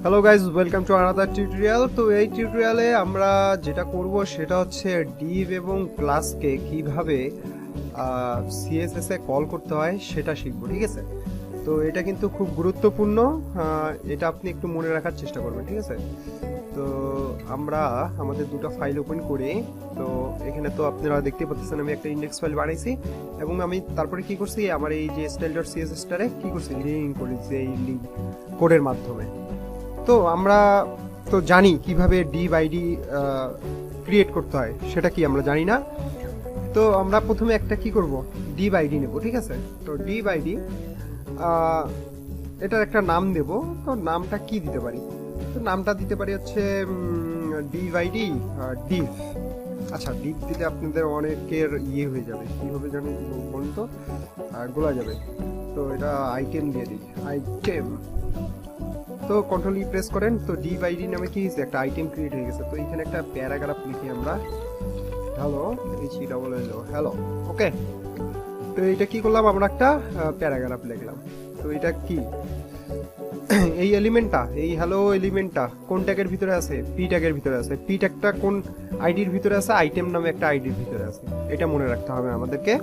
Hello guys, welcome to another tutorial. তো এই টিউটোরিয়ালে আমরা যেটা করব সেটা হচ্ছে ডিভ এবং ক্লাসকে কিভাবে সিএসএস এ কল করতে হয় সেটা শিখবো, ঠিক আছে? তো এটা কিন্তু খুব গুরুত্বপূর্ণ, এটা আপনি একটু মনে রাখার চেষ্টা করবেন, ঠিক আছে? তো আমরা আমাদের দুটো ফাইল ওপেন করি। তো এখানে তো আপনারা দেখতে পাচ্ছেন আমি একটা ইন্ডেক্স ফাইল বানাইছি এবং আমি তারপরে কি করছি, আমার এই যে style.css টারে কি করছি, লিঙ্ক করেছি এই লিঙ্ক কোডের মাধ্যমে। তো আমরা তো জানি কিভাবে ডিভ আইডি ক্রিয়েট করতে হয়, সেটা কি আমরা জানি না। তো আমরা প্রথমে একটা কি করব, ডিভ আইডি নেব, ঠিক আছে? তো ডিভ আইডি এটার একটা নাম দেব। তো নামটা কি দিতে পারি? তো নামটা দিতে পারি হচ্ছে ডিভ আইডি ডিভ। আচ্ছা, ডিভ দিলে আপনাদের অনেকের ইয়ে হয়ে যাবে, কীভাবে জানি বলুন তো, গোলা যাবে। তো এটা আইটেম দিয়ে দিই, আইটেম। তো কন্ট্রোল ই প্রেস করেন, তো ডিভ আইডি নামে কি হয়েছে, একটা আইটেম ক্রিয়েট হয়ে গেছে। তো এখানে একটা প্যারাগ্রাফ লিখি আমরা, হ্যালো HELL হ্যালো, ওকে। তো এটা কি করলাম, আমরা একটা প্যারাগ্রাফ লিখলাম। তো এটা কি, এই এলিমেন্টটা, এই হ্যালো এলিমেন্টটা কোন ট্যাগের ভিতরে আছে? পি ট্যাগের ভিতরে আছে। পি ট্যাগটা কোন আইডির ভিতরে আছে? আইটেম নামে একটা আইডির ভিতরে আছে। এটা মনে রাখতে হবে আমাদেরকে।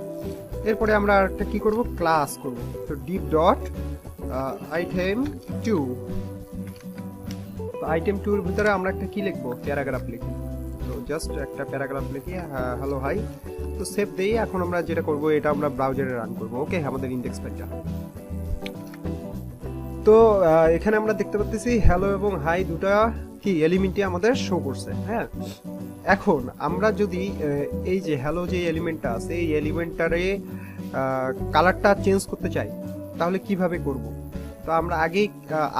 এরপরে আমরা একটা কি করব, ক্লাস করব। তো ডিভ ডট আইটেম 2। তো আইটেম 2 এর ভিতরে আমরা একটা কি লিখবো, প্যারাগ্রাফ লিখি। তো জাস্ট একটা প্যারাগ্রাফ লিখি, হ্যালো হাই। তো সেভ দেই। এখন আমরা যেটা করব, এটা আমরা ব্রাউজারে রান করব, ওকে, আমাদের ইন্ডেক্স ফাইলটা। তো এখানে আমরা দেখতে পাচ্ছি হ্যালো এবং হাই দুটা কি এলিমেন্টই আমাদের শো করছে, হ্যাঁ। এখন আমরা যদি এই যে হ্যালো যে এলিমেন্টটা আছে, এই এলিমেন্টটারে কালারটা চেঞ্জ করতে চাই, তাহলে কিভাবে করব? তো আমরা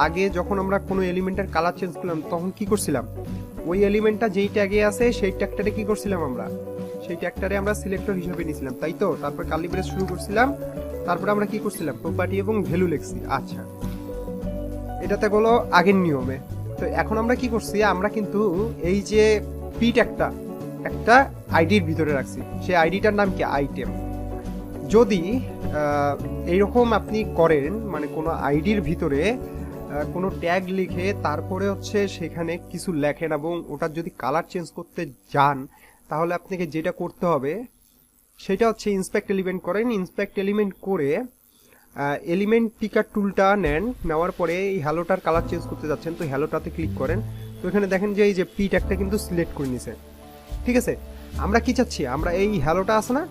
আগে যখন আমরা কোনো এলিমেন্টের কালার চেঞ্জ করলাম, তখন কি করছিলাম, ওই এলিমেন্টটা যেই ট্যাগে আছে সেই ট্যাগটারে কি করছিলাম, আমরা সেই ট্যাগটারে আমরা সিলেক্টর হিসেবে নিয়েছিলাম, তাই তো? তারপর কার্লি ব্রেস শুরু করছিলাম, তারপরে আমরা কি করছিলাম, প্রপার্টি এবং ভ্যালু লিখছি। আচ্ছা, এটাতে গেলো আগের নিয়মে। তো এখন আমরা কি করছি, আমরা কিন্তু এই যে পি ট্যাগটা একটা আইডির ভিতরে রাখছি, সেই আইডিটার নাম কি, আইটেম। যদি এইরকম আপনি করেন, মানে কোনো আইডির ভিতরে কোনো ট্যাগ লিখে তারপরে হচ্ছে সেখানে কিছু লেখেন এবং ওটার যদি কালার চেঞ্জ করতে যান, তাহলে আপনাকে যেটা করতে হবে সেটা হচ্ছে ইন্সপেক্ট এলিমেন্ট করেন। ইন্সপেক্ট এলিমেন্ট করে এলিমেন্ট পিকার টুলটা নেন, নেওয়ার পরে এই হ্যালোটার কালার চেঞ্জ করতে যাচ্ছেন, তো হ্যালোটাতে ক্লিক করেন। তো এখানে দেখেন যে এই যে পি ট্যাগটা কিন্তু সিলেক্ট করে নিছে, ঠিক আছে? আমরা কি চাচ্ছি, আমরা এই হ্যালোটা আছে না,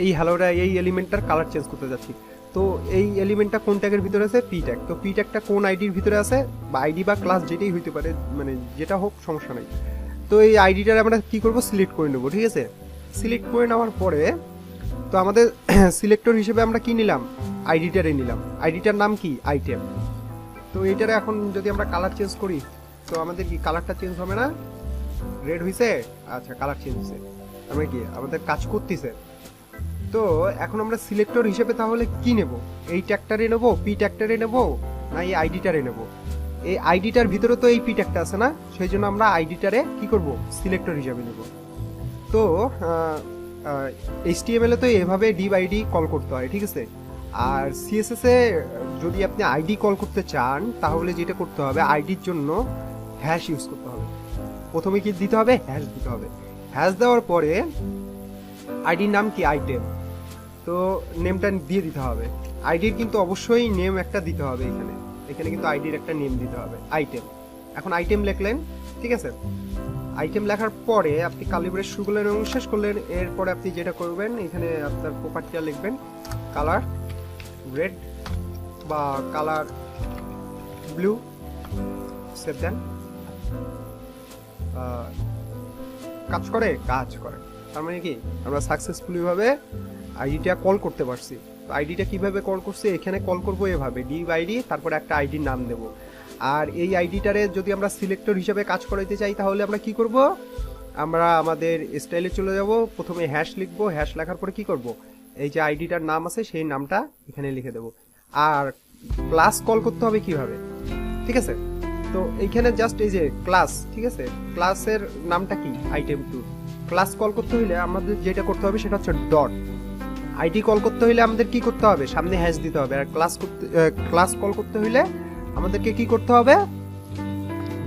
এই হ্যালোটা এই এলিমেন্টটার কালার চেঞ্জ করতে যাচ্ছি। তো এই এলিমেন্টটা কোন ট্যাগের ভিতরে আছে, পি ট্যাগ। তো পি ট্যাগটা কোন আইডির ভিতরে আছে, বা আইডি বা ক্লাস যেটাই হইতে পারে, মানে যেটা হোক সমস্যা নাই। তো এই আইডিটার আমরা কি করব, সিলেক্ট করে নেব, ঠিক আছে? সিলেক্ট করে নেওয়ার পরে তো আমাদের সিলেক্টর হিসেবে আমরা কি নিলাম, আইডিটারে নিলাম। আইডিটার নাম কি, আইটেম। তো এইটারে এখন যদি আমরা কালার চেঞ্জ করি, তো আমাদের কি কালারটা চেঞ্জ হবে না? রেড হইছে, আচ্ছা, কালার চেঞ্জ হইছে, আমরা কি আমাদের কাজ করতেছে। তো এখন আমরা সিলেক্টর হিসেবে তাহলে কি নেব, এই ট্যাগটারে নেব, পি ট্যাগটারে নেব, না এই আইডিটারে নেব? এই আইডিটার ভিতরে তো এই পি ট্যাগটা আছে না, সেই জন্য আমরা আইডিটারে কি করব, সিলেক্টর হিসেবে নেব। তো HTML এ তো এভাবে ডিভ আইডি কল করতে হয়, ঠিক আছে? আর CSS এ যদি আপনি আইডি কল করতে চান, তাহলে যেটা করতে হবে, আইডির জন্য হ্যাশ ইউজ করতে হবে। প্রথমে কি দিতে হবে, হ্যাশ দিতে হবে। হ্যাশ দেওয়ার পরে আইডির নাম কি, আইটেম। তো নেমটা দিয়ে দিতে হবে। আইডির কিন্তু অবশ্যই নেম একটা দিতে হবে, এখানে এখানে কিন্তু আইডির একটা নেম দিতে হবে, আইটেম। এখন আইটেম লিখলেন, ঠিক আছে? আইটেম লেখার পরে আপনি কার্লি ব্রেস শুরু করলেন এবং শেষ করলেন। এরপরে আপনি যেটা করবেন, এখানে আপনার প্রপার্টিটা লিখবেন, কালার রেড বা কালার ব্লু, সেভ দেন। কাজ করে, কাজ করে। তার মানে কি, আমরা সাকসেসফুলি ভাবে আইডিটা কল করতে পারছি। তো আইডিটা কিভাবে কল করছি, এখানে কল করবো এভাবে, ডিভ আইডি, তারপরে একটা আইডির নাম দেব। আর এই আইডিটারে যদি আমরা সিলেক্টর হিসেবে কাজ করাইতে চাই, তাহলে আমরা কি করব, আমরা আমাদের স্টাইলে চলে যাব, প্রথমে হ্যাশ লিখবো। হ্যাশ লেখার পরে কি করব, এই যে আইডিটার নাম আছে সেই নামটা এখানে লিখে দেব। আর ক্লাস কল করতে হবে কিভাবে, ঠিক আছে? তো এইখানে জাস্ট এই যে ক্লাস, ঠিক আছে? ক্লাসের নামটা কি, আইটেম 2। ক্লাস কল করতে হলে আমাদের যেটা করতে হবে সেটা হচ্ছে ডট। আইডি কল করতে হলে আমাদের কি করতে হবে, সামনে হ্যাশ দিতে হবে। আর ক্লাস কল করতে হলে আমাদেরকে কি করতে হবে,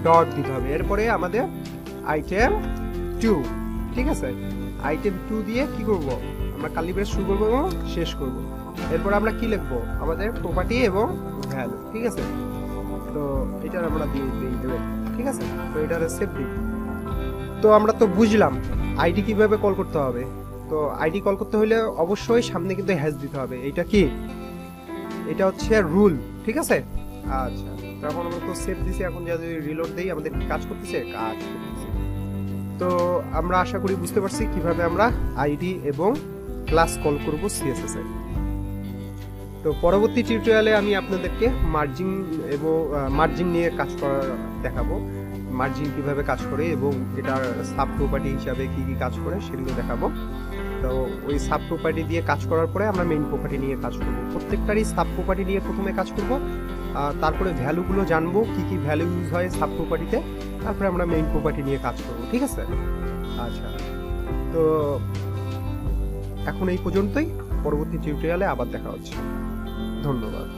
ডট দিতে হবে। এরপরে আমাদের আইটেম 2, ঠিক আছে, আইটেম 2 দিয়ে কি করব, আমরা কার্লি ব্রেস শুরু করব এবং শেষ করব। এরপর আমরা কি লিখব, আমাদের প্রপার্টি এবং ভ্যালু, ঠিক আছে। তো এটা আমরা দিয়ে দেব, ঠিক আছে। তো এটা সেভ দিই। তো আমরা তো বুঝলাম আইডি কিভাবে কল করতে হবে। তো আইডি কল করতে হলে অবশ্যই সামনে কিন্তু হ্যাশ দিতে হবে। এটা কি, এটা হচ্ছে রুল, ঠিক আছে। আচ্ছা, তখন আমরা তো সেভ দিছি, এখন যদি রিলোড দেই আমাদের কাজ করতেছে। তো আমরা আশা করি বুঝতে পারছি কিভাবে আমরা আইডি এবং ক্লাস কল করব সিএসএস এ। তো পরবর্তী টিউটোরিয়ালে আমি আপনাদেরকে মার্জিং এবং মার্জিং নিয়ে কাজ করা দেখাবো, মার্জিং কিভাবে কাজ করে এবং এটার সাব প্রপার্টি হিসাবে কি কি কাজ করে সেগুলো দেখাবো। তো ওই সাব প্রপার্টি দিয়ে কাজ করার পরে আমরা মেইন প্রপার্টি নিয়ে কাজ করব। প্রত্যেকটারই সাব প্রপার্টি নিয়ে প্রথমে কাজ করব, তারপরে ভ্যালুগুলো জানবো কি কি ভ্যালু ইউজ হয় সাব প্রপার্টিতে, তারপরে আমরা মেইন প্রপার্টি নিয়ে কাজ করব, ঠিক আছে। আচ্ছা, তো এখন এই পর্যন্তই, পরবর্তী টিউটোরিয়ালে আবার দেখা হচ্ছে। ধন্যবাদ।